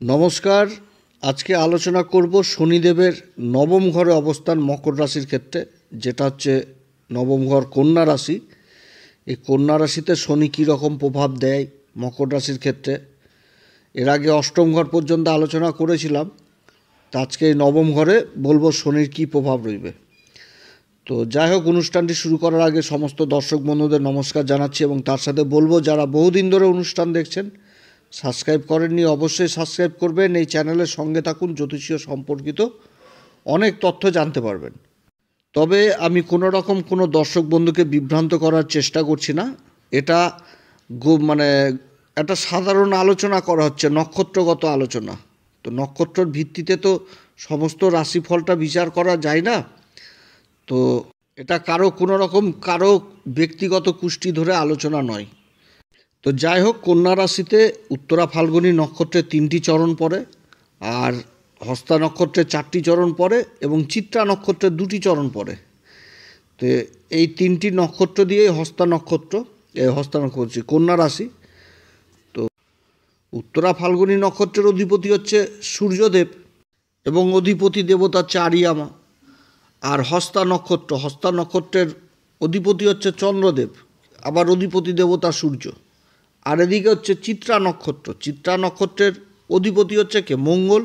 নমস্কার। আজকে আলোচনা করব শনিদেবের নবম ঘরে অবস্থান মকর রাশির ক্ষেত্রে, যেটা হচ্ছে নবম ঘর কন্যা রাশি। এই কন্যা রাশিতে শনি কী রকম প্রভাব দেয় মকর রাশির ক্ষেত্রে, এর আগে অষ্টম ঘর পর্যন্ত আলোচনা করেছিলাম। তা আজকে এই নবম ঘরে বলবো শনির কী প্রভাব রইবে। তো যাই হোক, অনুষ্ঠানটি শুরু করার আগে সমস্ত দর্শক বন্ধুদের নমস্কার জানাচ্ছি এবং তার সাথে বলবো যারা বহুদিন ধরে অনুষ্ঠান দেখছেন, সাবস্ক্রাইব করেননি অবশ্যই সাবস্ক্রাইব করবেন। এই চ্যানেলের সঙ্গে থাকুন, জ্যোতিষীয় সম্পর্কিত অনেক তথ্য জানতে পারবেন। তবে আমি কোনো রকম কোনো দর্শক বন্ধুকে বিভ্রান্ত করার চেষ্টা করছি না। এটা মানে একটা সাধারণ আলোচনা করা হচ্ছে, নক্ষত্রগত আলোচনা। তো নক্ষত্রর ভিত্তিতে তো সমস্ত রাশিফলটা বিচার করা যায় না। তো এটা কারো ব্যক্তিগত কুষ্টি ধরে আলোচনা নয়। তো যাই হোক, কন্যা রাশিতে উত্তরা ফাল্গুনী নক্ষত্রের 3টি চরণ পড়ে, আর হস্তা নক্ষত্রের 4টি চরণ পড়ে এবং চিত্রা নক্ষত্রের 2টি চরণ পড়ে। তো এই 3টি নক্ষত্র দিয়েই হস্তা নক্ষত্র কন্যা রাশি। তো উত্তরা ফাল্গুনী নক্ষত্রের অধিপতি হচ্ছে সূর্যদেব এবং অধিপতি দেবতা হচ্ছে আরিয়ামা। আর হস্তা নক্ষত্রের অধিপতি হচ্ছে চন্দ্রদেব, আবার অধিপতি দেবতা সূর্য। আর এদিকে হচ্ছে চিত্রা নক্ষত্রের অধিপতি হচ্ছে কে মঙ্গল,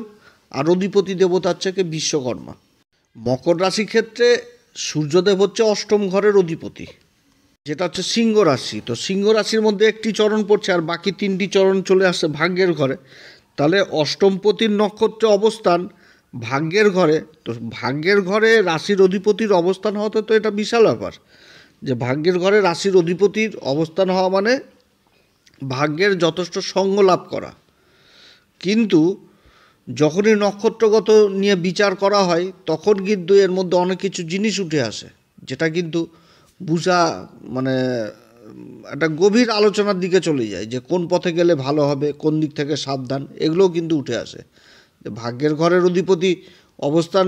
আর অধিপতি দেবতা হচ্ছে কে বিশ্বকর্মা। মকর রাশির ক্ষেত্রে সূর্যদেব হচ্ছে অষ্টম ঘরের অধিপতি, যেটা হচ্ছে সিংহ রাশি। তো সিংহ রাশির মধ্যে একটি চরণ পড়ছে আর বাকি 3টি চরণ চলে আসছে ভাগ্যের ঘরে। তাহলে অষ্টমপতির নক্ষত্রে অবস্থান ভাগ্যের ঘরে। তো ভাগ্যের ঘরে রাশির অধিপতির অবস্থান হওয়াতে তো এটা বিশাল ব্যাপার, যে ভাগ্যের ঘরে রাশির অধিপতির অবস্থান হওয়া মানে ভাগ্যের যথেষ্ট সঙ্গ লাভ করা। কিন্তু যখনই নক্ষত্রগত নিয়ে বিচার করা হয় তখন কিন্তু এর মধ্যে অনেক কিছু জিনিস উঠে আসে, যেটা কিন্তু বুঝা মানে একটা গভীর আলোচনার দিকে চলে যায়, যে কোন পথে গেলে ভালো হবে, কোন দিক থেকে সাবধান, এগুলোও কিন্তু উঠে আসে। ভাগ্যের ঘরের অধিপতি অবস্থান,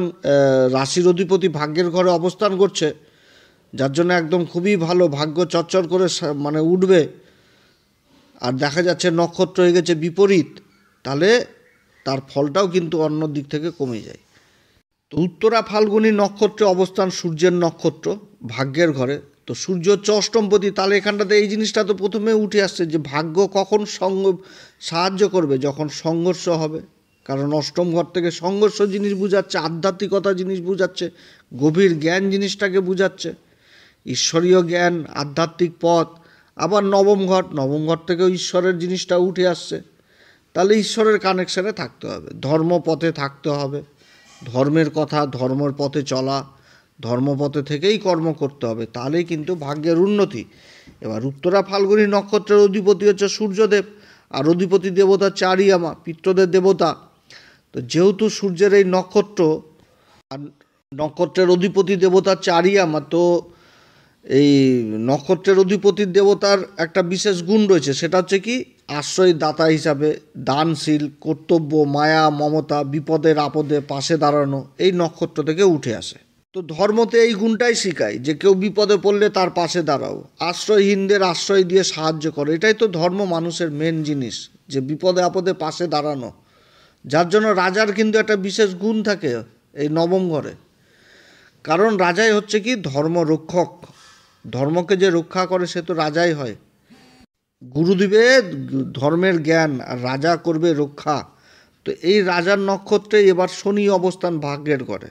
রাশির অধিপতি ভাগ্যের ঘরে অবস্থান করছে, যার জন্য একদম খুবই ভালো, ভাগ্য চচ্চর করে মানে উঠবে। আর দেখা যাচ্ছে নক্ষত্র হয়ে গেছে বিপরীত, তাহলে তার ফলটাও কিন্তু অন্য দিক থেকে কমে যায়। তো উত্তরা ফাল্গুনী নক্ষত্রে অবস্থান সূর্যের নক্ষত্র ভাগ্যের ঘরে। তো সূর্য হচ্ছে অষ্টমপতি, তাহলে এখানটাতে এই জিনিসটা তো প্রথমে উঠে আসছে যে ভাগ্য কখন সাহায্য করবে, যখন সংঘর্ষ হবে। কারণ অষ্টম ঘর থেকে সংঘর্ষ জিনিস বুঝাচ্ছে, আধ্যাত্মিকতা জিনিস বুঝাচ্ছে, গভীর জ্ঞান জিনিসটাকে বুঝাচ্ছে, ঈশ্বরীয় জ্ঞান, আধ্যাত্মিক পথ। আবার নবম ঘর থেকেও ঈশ্বরের জিনিসটা উঠে আসছে। তাহলে ঈশ্বরের কানেকশানে থাকতে হবে, ধর্মপথে থাকতে হবে, ধর্মের কথা, ধর্মের পথে চলা, ধর্মপথে থেকেই কর্ম করতে হবে, তাহলেই কিন্তু ভাগ্যের উন্নতি। এবার উত্তরা ফাল্গুনী নক্ষত্রের অধিপতি হচ্ছে সূর্যদেব, আর অধিপতি দেবতা হচ্ছে আরিয়ামা, পিতৃদের দেবতা। তো যেহেতু সূর্যের এই নক্ষত্রের অধিপতি দেবতা হচ্ছে আরিয়ামা, তো এই নক্ষত্রের অধিপতির দেবতার একটা বিশেষ গুণ রয়েছে, সেটা হচ্ছে কি আশ্রয় দাতা হিসাবে, দানশীল, কর্তব্য, মায়া, মমতা, বিপদের আপদে পাশে দাঁড়ানো, এই নক্ষত্র থেকে উঠে আসে। তো ধর্মতে এই গুণটাই শেখায় যে কেউ বিপদে পড়লে তার পাশে দাঁড়াও, আশ্রয়হীনদের আশ্রয় দিয়ে সাহায্য করো। এটাই তো ধর্ম, মানুষের মেন জিনিস, যে বিপদে আপদে পাশে দাঁড়ানো। যার জন্য রাজার কিন্তু একটা বিশেষ গুণ থাকে এই নবম ঘরে, কারণ রাজাই হচ্ছে কি ধর্ম রক্ষক। ধর্মকে যে রক্ষা করে সে তো রাজাই হয়। গুরু দিবে ধর্মের জ্ঞান আর রাজা করবে রক্ষা। তো এই রাজার নক্ষত্রে এবার শনি অবস্থান ভাগ্যের ঘরে,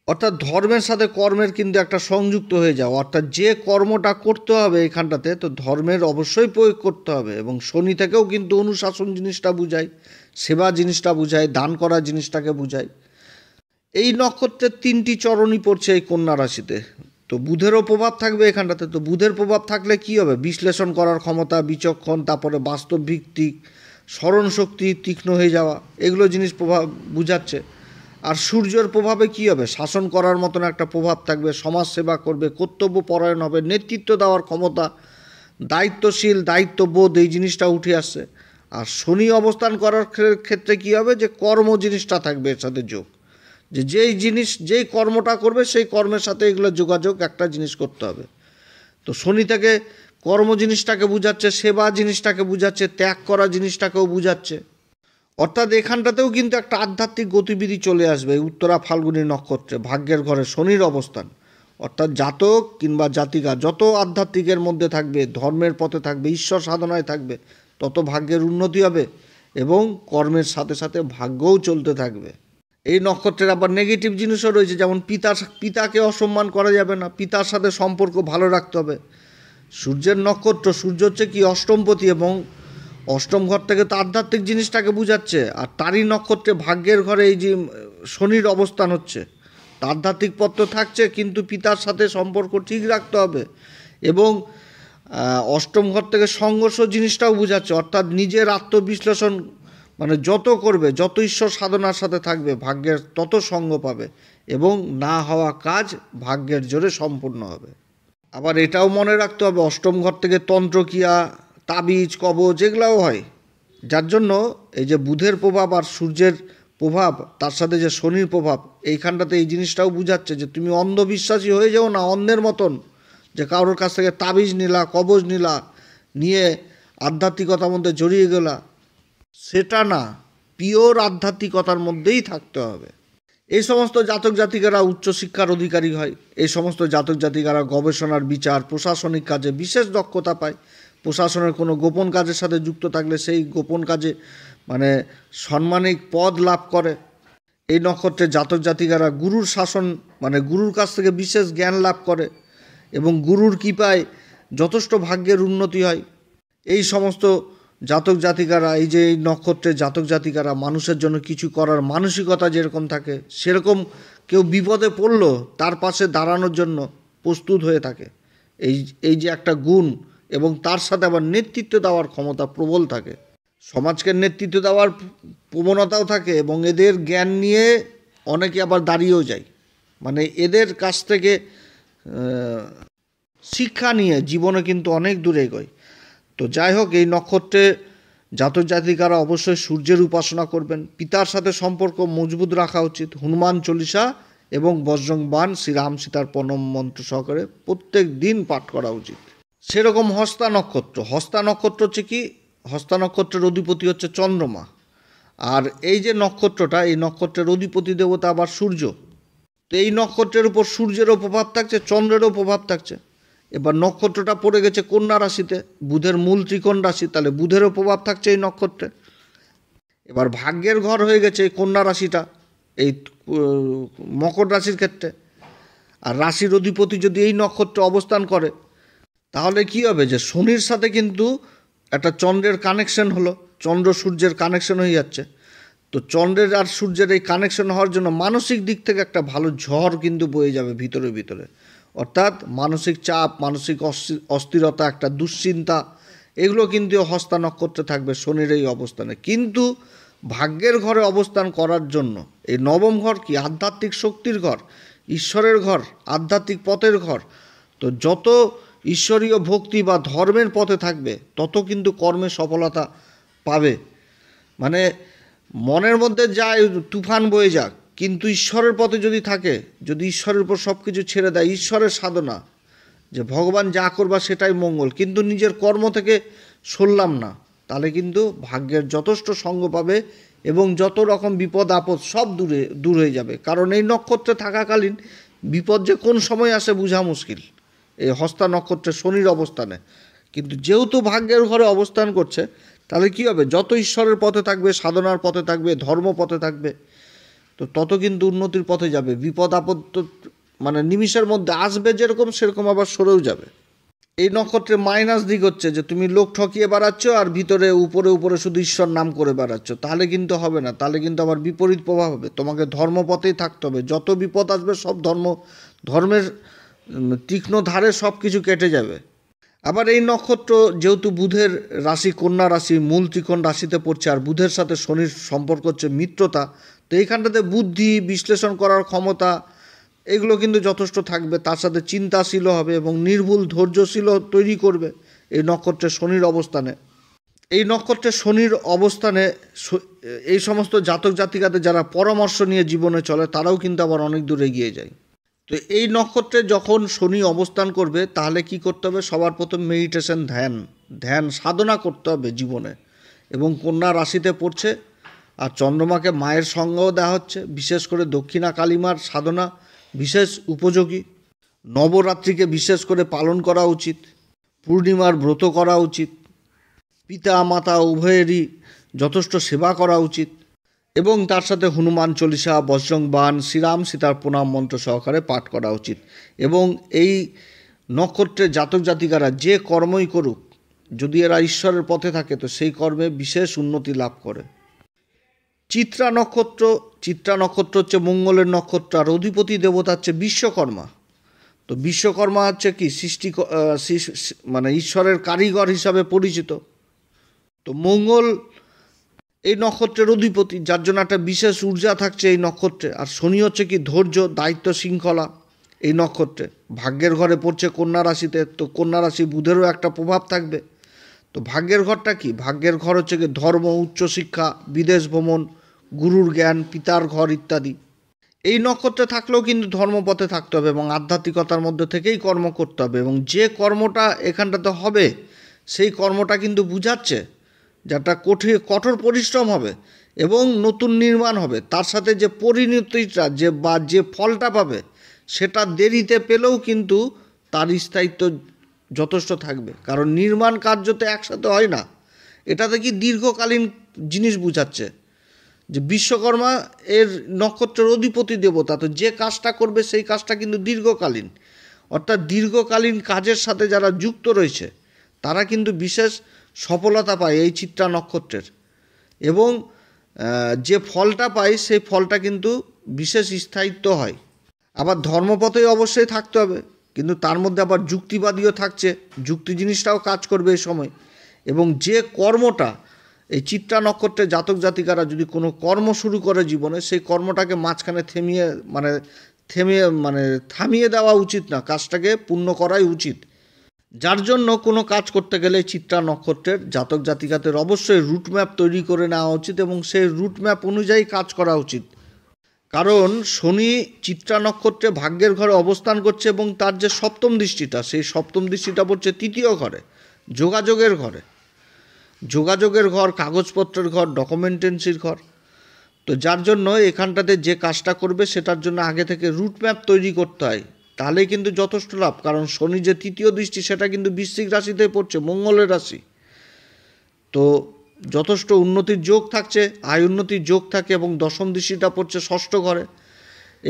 অর্থাৎ ধর্মের সাথে কর্মের কিন্তু একটা সংযুক্ত হয়ে যাওয়া। অর্থাৎ যে কর্মটা করতে হবে এখানটাতে, তো ধর্মের অবশ্যই প্রয়োগ করতে হবে। এবং শনি থেকেও কিন্তু অনুশাসন জিনিসটা বুঝায়, সেবা জিনিসটা বুঝায়, দান করা জিনিসটাকে বুঝায়। এই নক্ষত্রের 3টি চরণই পড়ছে এই কন্যা রাশিতে। তো বুধেরও প্রভাব থাকবে এখানটাতে। তো বুধের প্রভাব থাকলে কি হবে, বিশ্লেষণ করার ক্ষমতা, বিচক্ষণ, তারপরে বাস্তব ভিত্তিক, স্মরণশক্তি তীক্ষ্ণ হয়ে যাওয়া, এগুলো জিনিস প্রভাব বুঝাচ্ছে। আর সূর্যের প্রভাবে কি হবে, শাসন করার মতন একটা প্রভাব থাকবে, সমাজ সেবা করবে, কর্তব্য পরায়ণ হবে, নেতৃত্ব দেওয়ার ক্ষমতা, দায়িত্বশীল, দায়িত্ববোধ, এই জিনিসটা উঠে আসছে। আর শনি অবস্থান করার ক্ষেত্রে কি হবে, যে কর্ম জিনিসটা থাকবে এর সাথে যোগ, যে যেই কর্মটা করবে সেই কর্মের সাথে এগুলো যোগাযোগ একটা জিনিস করতে হবে। তো শনি থেকে কর্ম জিনিসটাকে বুঝাচ্ছে, সেবা জিনিসটাকে বুঝাচ্ছে, ত্যাগ করা জিনিসটাকেও বুঝাচ্ছে। অর্থাৎ এখানটাতেও কিন্তু একটা আধ্যাত্মিক গতিবিধি চলে আসবে উত্তরা ফাল্গুনী নক্ষত্রে, ভাগ্যের ঘরে শনির অবস্থান। অর্থাৎ জাতক কিংবা জাতিকা যত আধ্যাত্মিকের মধ্যে থাকবে, ধর্মের পথে থাকবে, ঈশ্বর সাধনায় থাকবে, তত ভাগ্যের উন্নতি হবে এবং কর্মের সাথে সাথে ভাগ্যও চলতে থাকবে। এই নক্ষত্রের আবার নেগেটিভ জিনিসও রয়েছে, যেমন পিতাকে অসম্মান করা যাবে না, পিতার সাথে সম্পর্ক ভালো রাখতে হবে। সূর্যের নক্ষত্র, সূর্য হচ্ছে কি অষ্টমপতি, এবং অষ্টম ঘর থেকে তো আধ্যাত্মিক জিনিসটাকে বুঝাচ্ছে। আর তারই নক্ষত্রে ভাগ্যের ঘরে এই যে শনির অবস্থান হচ্ছে, আধ্যাত্মিক পথ তো থাকছে, কিন্তু পিতার সাথে সম্পর্ক ঠিক রাখতে হবে। এবং অষ্টম ঘর থেকে সংঘর্ষ জিনিসটাও বোঝাচ্ছে, অর্থাৎ নিজের আত্মবিশ্লেষণ মানে যত করবে, যত ঈশ্বর সাধনার সাথে থাকবে, ভাগ্যের তত সঙ্গ পাবে এবং না হওয়া কাজ ভাগ্যের জোরে সম্পূর্ণ হবে। আবার এটাও মনে রাখতে হবে, অষ্টম ঘর থেকে তন্ত্রক্রিয়া, তাবিজ, কবজ এগুলাও হয়। যার জন্য এই যে বুধের প্রভাব আর সূর্যের প্রভাব, তার সাথে যে শনির প্রভাব, এইখানটাতে এই জিনিসটাও বুঝাচ্ছে যে তুমি অন্ধবিশ্বাসী হয়ে যাও না, অন্যের মতন যে কারোর কাছ থেকে তাবিজ নিলা, কবজ নিলা, নিয়ে আধ্যাত্মিকতার মধ্যে জড়িয়ে গেলা, সেটা না, পিওর আধ্যাত্মিকতার মধ্যেই থাকতে হবে। এই সমস্ত জাতক জাতিকারা উচ্চশিক্ষার অধিকারী হয়। এই সমস্ত জাতক জাতিকারা গবেষণার, বিচার, প্রশাসনিক কাজে বিশেষ দক্ষতা পায়। প্রশাসনের কোনো গোপন কাজের সাথে যুক্ত থাকলে সেই গোপন কাজে মানে সাম্মানিক পদ লাভ করে। এই নক্ষত্রের জাতক জাতিকারা গুরুর শাসন মানে গুরুর কাছ থেকে বিশেষ জ্ঞান লাভ করে এবং গুরুর কৃপায় যথেষ্ট ভাগ্যের উন্নতি হয়। এই সমস্ত জাতক জাতিকারা, এই যে এই নক্ষত্রের জাতক জাতিকারা মানুষের জন্য কিছু করার মানসিকতা যেরকম থাকে, সেরকম কেউ বিপদে পড়লো তার পাশে দাঁড়ানোর জন্য প্রস্তুত হয়ে থাকে। এই যে একটা গুণ, এবং তার সাথে আবার নেতৃত্ব দেওয়ার ক্ষমতা প্রবল থাকে, সমাজকে নেতৃত্ব দেওয়ার প্রবণতাও থাকে, এবং এদের জ্ঞান নিয়ে অনেকে আবার দাঁড়িয়েও যায়। মানে এদের কাছ থেকে শিক্ষা নিয়ে জীবনে কিন্তু অনেক দূরে এগোয়। তো যাই হোক, এই নক্ষত্রে জাতক জাতিকারা অবশ্যই সূর্যের উপাসনা করবেন। পিতার সাথে সম্পর্ক মজবুত রাখা উচিত। হনুমান চল্লিশা এবং বজরং বাণ, শ্রীরাম সীতার প্রণম মন্ত্র সহকারে প্রত্যেক দিন পাঠ করা উচিত। সেরকম হস্তা নক্ষত্র, হস্তা নক্ষত্র হচ্ছে কি, হস্তা নক্ষত্রের অধিপতি হচ্ছে চন্দ্রমা। আর এই যে নক্ষত্রটা, এই নক্ষত্রের অধিপতি দেবতা আবার সূর্য। তো এই নক্ষত্রের উপর সূর্যেরও প্রভাব থাকছে, চন্দ্রেরও প্রভাব থাকছে। এবার নক্ষত্রটা পড়ে গেছে কন্যা রাশিতে, বুধের মূল ত্রিকোণ রাশি, তাহলে বুধেরও প্রভাব থাকছে এই নক্ষত্রে। এবার ভাগ্যের ঘর হয়ে গেছে এই কন্যা রাশিটা এই মকর রাশির ক্ষেত্রে। আর রাশির অধিপতি যদি এই নক্ষত্রে অবস্থান করে, তাহলে কি হবে, যে শনির সাথে কিন্তু একটা চন্দ্রের কানেকশন হলো, চন্দ্র সূর্যের কানেকশন হয়ে যাচ্ছে। তো চন্দ্রের আর সূর্যের এই কানেকশন হওয়ার জন্য মানসিক দিক থেকে একটা ভালো ঝড় কিন্তু বয়ে যাবে ভিতরে ভিতরে। অর্থাৎ মানসিক চাপ, মানসিক অস্থিরতা, একটা দুশ্চিন্তা, এগুলো কিন্তু হস্তা নক্ষত্রে থাকবে শনির এই অবস্থানে। কিন্তু ভাগ্যের ঘরে অবস্থান করার জন্য এই নবম ঘর কি আধ্যাত্মিক শক্তির ঘর, ঈশ্বরের ঘর, আধ্যাত্মিক পথের ঘর। তো যত ঈশ্বরীয় ভক্তি বা ধর্মের পথে থাকবে, তত কিন্তু কর্মে সফলতা পাবে। মানে মনের মধ্যে যায় তুফান বয়ে যাক, কিন্তু ঈশ্বরের পথে যদি থাকে, যদি ঈশ্বরের উপর সব কিছু ছেড়ে দেয়, ঈশ্বরের সাধনা, যে ভগবান যা করবা সেটাই মঙ্গল, কিন্তু নিজের কর্ম থেকে সরলাম না, তাহলে কিন্তু ভাগ্যের যথেষ্ট সঙ্গ পাবে এবং যত রকম বিপদ আপদ সব দূর হয়ে যাবে। কারণ এই নক্ষত্রে থাকাকালীন বিপদ যে কোন সময় আসে বোঝা মুশকিল এই হস্তা নক্ষত্রে শনির অবস্থানে। কিন্তু যেহেতু ভাগ্যের ঘরে অবস্থান করছে, তাহলে কী হবে, যত ঈশ্বরের পথে থাকবে, সাধনার পথে থাকবে, ধর্ম পথে থাকবে, তো তত কিন্তু উন্নতির পথে যাবে। বিপদ আপদ তো মানে নিমিষের মধ্যে আসবে, যেরকম সেরকম আবার সরেও যাবে। এই নক্ষত্রে মাইনাস দিক হচ্ছে যে তুমি লোক ঠকিয়ে বেড়াচ্ছ আর ভিতরে উপরে উপরে শুধু ঈশ্বর নাম করে বেড়াচ্ছ, তাহলে কিন্তু হবে না, তাহলে কিন্তু আবার বিপরীত প্রভাব হবে। তোমাকে ধর্মপথেই থাকতে হবে। যত বিপদ আসবে সব ধর্মের তীক্ষ্ণ ধারে সব কিছু কেটে যাবে। আবার এই নক্ষত্র যেহেতু বুধের রাশি কন্যা রাশি, মূল ত্রিকোণ রাশিতে পড়ছে, আর বুধের সাথে শনির সম্পর্ক হচ্ছে মিত্রতা, তো এইখানটাতে বুদ্ধি, বিশ্লেষণ করার ক্ষমতা, এগুলো কিন্তু যথেষ্ট থাকবে। তার সাথে চিন্তাশীল হবে এবং নির্ভুল ধৈর্যশীল তৈরি করবে এই নক্ষত্রের শনির অবস্থানে। এই নক্ষত্রের শনির অবস্থানে এই সমস্ত জাতক জাতিকাদের যারা পরামর্শ নিয়ে জীবনে চলে, তারাও কিন্তু আবার অনেক দূর এগিয়ে যায়। তো এই নক্ষত্রে যখন শনি অবস্থান করবে, তাহলে কি করতে হবে, সবার প্রথম মেডিটেশন, ধ্যান সাধনা করতে হবে জীবনে। এবং কন্যা রাশিতে পড়ছে, আর চন্দ্রমাকে মায়ের সঙ্গও দেওয়া হচ্ছে, বিশেষ করে দক্ষিণা কালীমার সাধনা বিশেষ উপযোগী। নবরাত্রিকে বিশেষ করে পালন করা উচিত, পূর্ণিমার ব্রত করা উচিত, পিতা মাতা উভয়েরই যথেষ্ট সেবা করা উচিত এবং তার সাথে হনুমান চল্লিশা, বজরং বাণ, শ্রীরাম সীতার প্রণাম মন্ত্র সহকারে পাঠ করা উচিত। এবং এই নক্ষত্রের জাতক জাতিকারা যে কর্মই করুক, যদি এরা ঈশ্বরের পথে থাকে তো সেই কর্মে বিশেষ উন্নতি লাভ করে। চিত্রা নক্ষত্র হচ্ছে মঙ্গলের নক্ষত্র, আর অধিপতি দেবতা হচ্ছে বিশ্বকর্মা। তো বিশ্বকর্মা হচ্ছে কি মানে ঈশ্বরের কারিগর হিসাবে পরিচিত। তো মঙ্গল এই নক্ষত্রের অধিপতি, যার জন্য একটা বিশেষ ঊর্জা থাকছে এই নক্ষত্রে। আর শনি হচ্ছে কি ধৈর্য, দায়িত্ব, শৃঙ্খলা এই নক্ষত্রে। ভাগ্যের ঘরে পড়ছে কন্যা রাশিতে, তো কন্যা রাশি বুধেরও একটা প্রভাব থাকবে। তো ভাগ্যের ঘরটা কি? ভাগ্যের ঘর হচ্ছে কি ধর্ম, উচ্চশিক্ষা, বিদেশ ভ্রমণ, গুরুর জ্ঞান, পিতার ঘর ইত্যাদি। এই নক্ষত্রে থাকলেও কিন্তু ধর্মপথে থাকতে হবে এবং আধ্যাত্মিকতার মধ্যে থেকেই কর্ম করতে হবে। এবং যে কর্মটা এখানটাতে হবে সেই কর্মটা কিন্তু বুঝাচ্ছে যেটা কঠোর পরিশ্রম হবে এবং নতুন নির্মাণ হবে। তার সাথে যে পরিণতিটা যে ফলটা পাবে সেটা দেরিতে পেলেও কিন্তু তার স্থায়িত্ব যথেষ্ট থাকবে, কারণ নির্মাণ কার্য তো একসাথে হয় না। এটাতে কি দীর্ঘকালীন জিনিস বুঝাচ্ছে যে বিশ্বকর্মা এর নক্ষত্রের অধিপতি দেবতা, তো যে কাজটা করবে সেই কাজটা কিন্তু দীর্ঘকালীন। অর্থাৎ দীর্ঘকালীন কাজের সাথে যারা যুক্ত রয়েছে তারা কিন্তু বিশেষ সফলতা পায় এই চিত্রা নক্ষত্রের, এবং যে ফলটা পায় সেই ফলটা কিন্তু বিশেষ স্থায়িত্ব হয়। আবার ধর্মপথেই অবশ্যই থাকতে হবে, কিন্তু তার মধ্যে আবার যুক্তিবাদীও থাকছে, যুক্তি জিনিসটাও কাজ করবে এই সময়। এবং যে কর্মটা এই চিত্রা নক্ষত্রের জাতক জাতিকারা যদি কোনো কর্ম শুরু করে জীবনে, সেই কর্মটাকে মাঝখানে থামিয়ে দেওয়া উচিত না, কাজটাকে পূর্ণ করাই উচিত। যার জন্য কোনো কাজ করতে গেলে চিত্রা নক্ষত্রের জাতক জাতিকাদের অবশ্যই রুটম্যাপ তৈরি করে নেওয়া উচিত এবং সেই রুটম্যাপ অনুযায়ী কাজ করা উচিত। কারণ শনি চিত্রা নক্ষত্রে ভাগ্যের ঘরে অবস্থান করছে এবং তার যে সপ্তম দৃষ্টিটা, সেই সপ্তম দৃষ্টিটা পড়ছে তৃতীয় ঘরে, যোগাযোগের ঘর, কাগজপত্রের ঘর, ডকুমেন্টেন্সির ঘর। তো যার জন্য এখানটাতে যে কাজটা করবে সেটার জন্য আগে থেকে রুটম্যাপ তৈরি করতে হয়, তাহলেই কিন্তু যথেষ্ট লাভ। কারণ শনি যে তৃতীয় দৃষ্টি সেটা কিন্তু বৃশ্চিক রাশিতে পড়ছে, মঙ্গলের রাশি। তো যথেষ্ট উন্নতির যোগ থাকছে, আয় উন্নতির যোগ থাকে এবং দশম দৃষ্টিটা পড়ছে ষষ্ঠ ঘরে।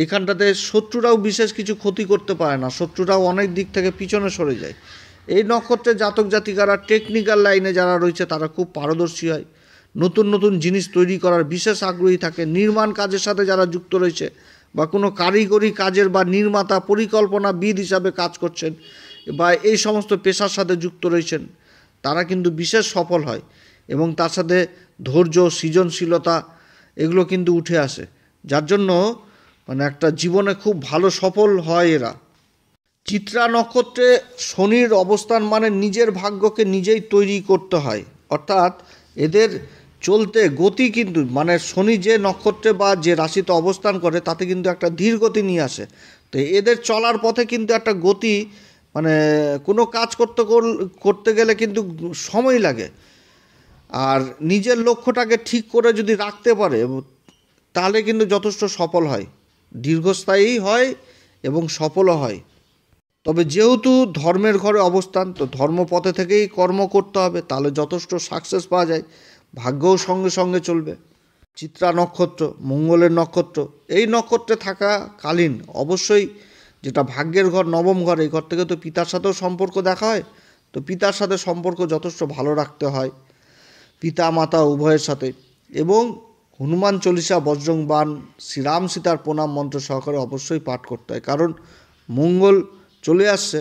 এইখানটাতে শত্রুরাও বিশেষ কিছু ক্ষতি করতে পারে না, শত্রুরাও অনেক দিক থেকে পিছনে সরে যায়। এই নক্ষত্রের জাতক জাতিকারা টেকনিক্যাল লাইনে যারা রয়েছে তারা খুব পারদর্শী হয়, নতুন নতুন জিনিস তৈরি করার বিশেষ আগ্রহী থাকে। নির্মাণ কাজের সাথে যারা যুক্ত রয়েছে বা কোনো কারিগরি কাজের বা নির্মাতা, পরিকল্পনাবিদ হিসাবে কাজ করছেন বা এই সমস্ত পেশার সাথে যুক্ত রয়েছেন, তারা কিন্তু বিশেষ সফল হয় এবং তার সাথে ধৈর্য, সৃজনশীলতা এগুলো কিন্তু উঠে আসে, যার জন্য একটা জীবনে খুব ভালো সফল হয় এরা। চিত্রা নক্ষত্রে শনির অবস্থান মানে নিজের ভাগ্যকে নিজেই তৈরি করতে হয়, অর্থাৎ এদের চলতে গতি কিন্তু শনি যে নক্ষত্রে বা যে রাশিতে অবস্থান করে তাতে কিন্তু একটা ধীর গতি নিয়ে আসে। তো এদের চলার পথে কিন্তু একটা গতি, কোনো কাজ করতে গেলে কিন্তু সময় লাগে। আর নিজের লক্ষ্যটাকে ঠিক করে যদি রাখতে পারে তাহলে কিন্তু যথেষ্ট সফল হয়, দীর্ঘস্থায়ী হয় এবং সফলও হয়। তবে যেহেতু ধর্মের ঘরে অবস্থান, তো ধর্মপথে থেকেই কর্ম করতে হবে, তাহলে যথেষ্ট সাকসেস পাওয়া যায়, ভাগ্যও সঙ্গে সঙ্গে চলবে। চিত্রা নক্ষত্র মঙ্গলের নক্ষত্র, এই নক্ষত্রে থাকাকালীন অবশ্যই যেটা ভাগ্যের ঘর, নবম ঘর, এই ঘর থেকে তো পিতার সাথেও সম্পর্ক দেখা হয়। তো পিতার সাথে সম্পর্ক যথেষ্ট ভালো রাখতে হয়, পিতা মাতা উভয়ের সাথে। এবং হনুমান চল্লিশা, বজরং বাণ, শ্রীরাম সীতার প্রণাম মন্ত্র সহকারে অবশ্যই পাঠ করতে হয়, কারণ মঙ্গল চলে আসছে,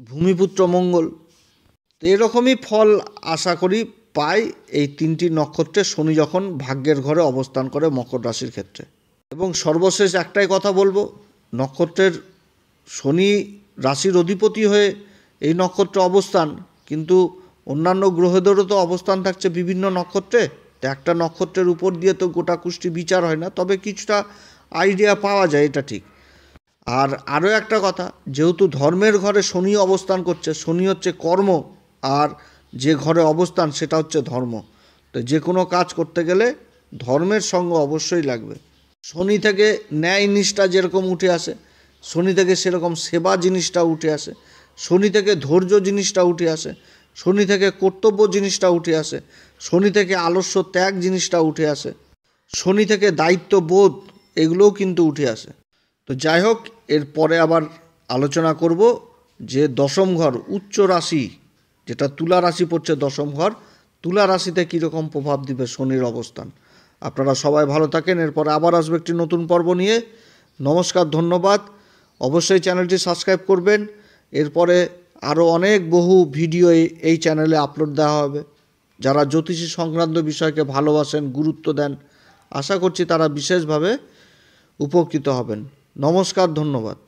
ভূমিপুত্র মঙ্গল। এরকমই ফল আশা করি পাই এই তিনটি নক্ষত্রে শনি যখন ভাগ্যের ঘরে অবস্থান করে মকর রাশির ক্ষেত্রে। এবং সর্বশেষ একটাই কথা বলবো, নক্ষত্রের শনি রাশির অধিপতি হয়ে এই নক্ষত্রে অবস্থান, কিন্তু অন্যান্য গ্রহদেরও তো অবস্থান থাকছে বিভিন্ন নক্ষত্রে। তো একটা নক্ষত্রের উপর দিয়ে তো গোটা কুষ্টি বিচার হয় না, তবে কিছুটা আইডিয়া পাওয়া যায়, এটা ঠিক। আর আরও একটা কথা, যেহেতু ধর্মের ঘরে শনি অবস্থান করছে, শনি হচ্ছে কর্ম, আর যে ঘরে অবস্থান সেটা হচ্ছে ধর্ম। তো যে কোনো কাজ করতে গেলে ধর্মের সঙ্গ অবশ্যই লাগবে। শনি থেকে ন্যায় নিষ্ঠা যেরকম উঠে আসে, শনি থেকে সেরকম সেবা জিনিসটা উঠে আসে, শনি থেকে ধৈর্য জিনিসটা উঠে আসে, শনি থেকে কর্তব্য জিনিসটা উঠে আসে, শনি থেকে আলস্য ত্যাগ জিনিসটা উঠে আসে, শনি থেকে দায়িত্ববোধ এগুলোও কিন্তু উঠে আসে। তো যাই হোক, এরপরে আবার আলোচনা করব যে দশম ঘর উচ্চ রাশি, যেটা তুলা রাশি পড়ছে দশম ঘর, তুলা রাশিতে কীরকম প্রভাব দিবে শনির অবস্থান। আপনারা সবাই ভালো থাকেন। এরপরে আবার আসবে একটি নতুন পর্ব নিয়ে। নমস্কার, ধন্যবাদ। অবশ্যই চ্যানেলটি সাবস্ক্রাইব করবেন। এরপরে আরও অনেক বহু ভিডিও এই চ্যানেলে আপলোড দেওয়া হবে। যারা জ্যোতিষী সংক্রান্ত বিষয়কে ভালোবাসেন, গুরুত্ব দেন, আশা করছি তারা বিশেষভাবে উপকৃত হবেন। নমস্কার, ধন্যবাদ।